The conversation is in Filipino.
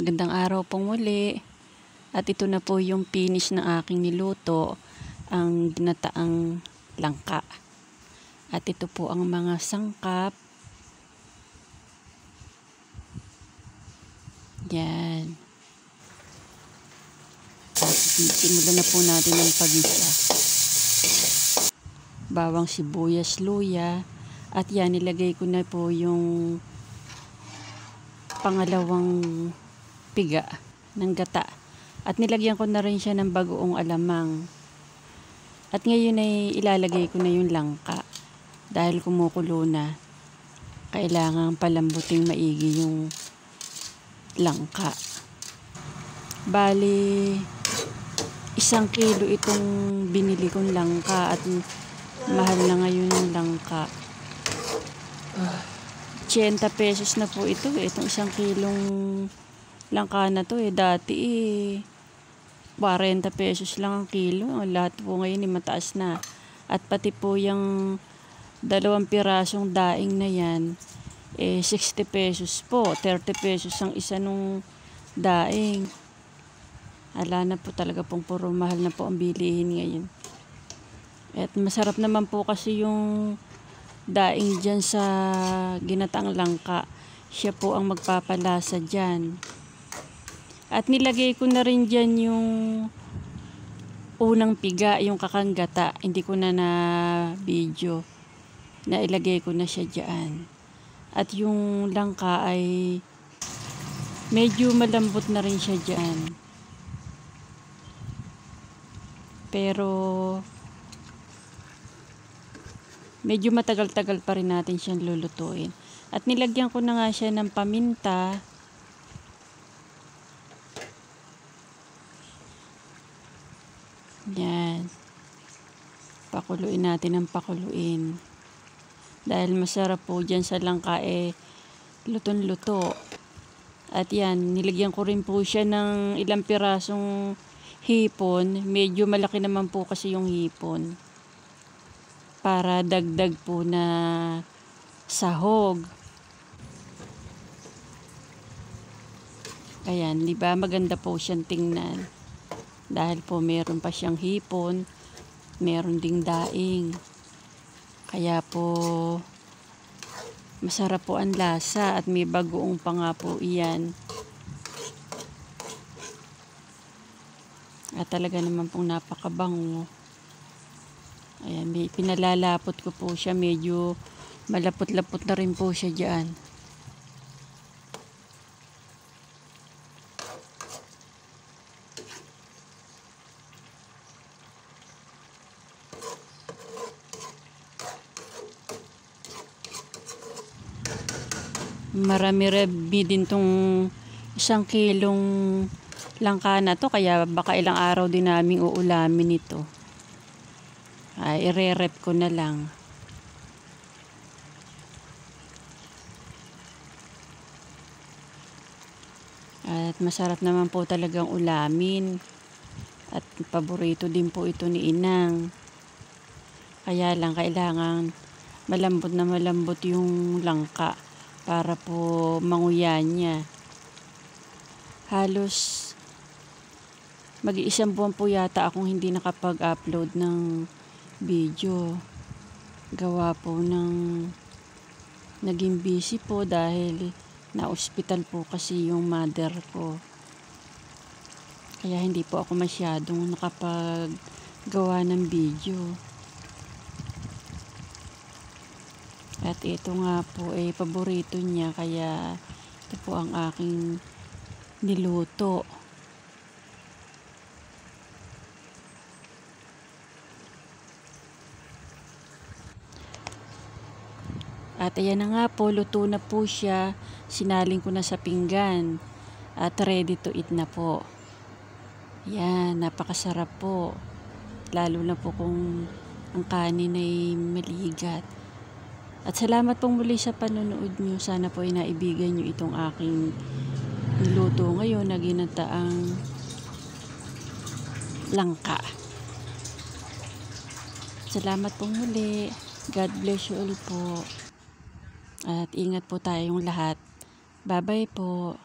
Magandang araw pong muli. At ito na po yung finish ng aking niluto, ang ginataang langka. At ito po ang mga sangkap. Yan. At simulan na po natin ang pagisa. Bawang sibuyas, luya. At yan, nilagay ko na po yung pangalawang piga ng gata. At nilagyan ko na rin siya ng bagoong alamang. At ngayon ay ilalagay ko na yung langka. Dahil kumukulo na, kailangan palambuting maigi yung langka. Bali, 1 kilo itong binili kong langka at mahal na ngayon yung langka. 80 pesos na po ito itong 1 kilong langka na to dati 40 pesos lang ang kilo. Ang lahat po ngayon mataas na. At pati po yung 2 pirasong daing na yan 60 pesos po. 30 pesos ang isa nung daing. Ala na po talaga pong puro mahal na po ang bilihin ngayon. At masarap naman po kasi yung daing dyan sa ginataang langka. Siya po ang magpapalasa dyan. At nilagay ko na rin dyan yung unang piga, yung kakanggata. Hindi ko na video. Nailagay ko na siya dyan. At yung langka ay medyo malambot na rin siya dyan. Pero medyo matagal-tagal pa rin natin siyang lulutuin. At nilagyan ko na nga siya ng paminta. Yan. Pakuluin natin ng pakuluin. Dahil masarap po dyan sa langka lutong-luto. At yan, nilagyan ko rin po siya ng ilang pirasong hipon. Medyo malaki naman po kasi yung hipon. Para dagdag po na sahog. Ayan, di ba maganda po siyang tingnan. Dahil po meron pa siyang hipon, meron ding daing. Kaya po masarap po ang lasa at may bagoong pa nga po iyan. At talaga naman pong napakabango. Ayan, pinalalapot ko po siya. Medyo malapot-lapot na rin po siya dyan. Marami-rami din tong 1 kilong langka na to. Kaya baka ilang araw din namin uulamin ito. Ay, ire-rep ko na lang. At masarap naman po talagang ulamin. At paborito din po ito ni Inang. Kaya lang kailangan malambot na malambot yung langka para po manguya niya. Halos mag-1 buwan po yata akong hindi nakapag-upload ng video. Gawa po ng naging busy po dahil na-hospital po kasi yung mother ko. Kaya hindi po ako masyadong nakapag-gawa ng video. At ito nga po paborito niya, kaya ito po ang aking niluto. At ayan na nga po, luto na po siya. Sinaling ko na sa pinggan. At ready to eat na po. Yan, napakasarap po. Lalo na po kung ang kanin ay maligat. At salamat pong muli sa panonood nyo. Sana po ay naibigan nyo itong aking niluto ngayon na ginataang langka. Salamat pong muli. God bless you all po. At ingat po tayong lahat. Bye-bye po.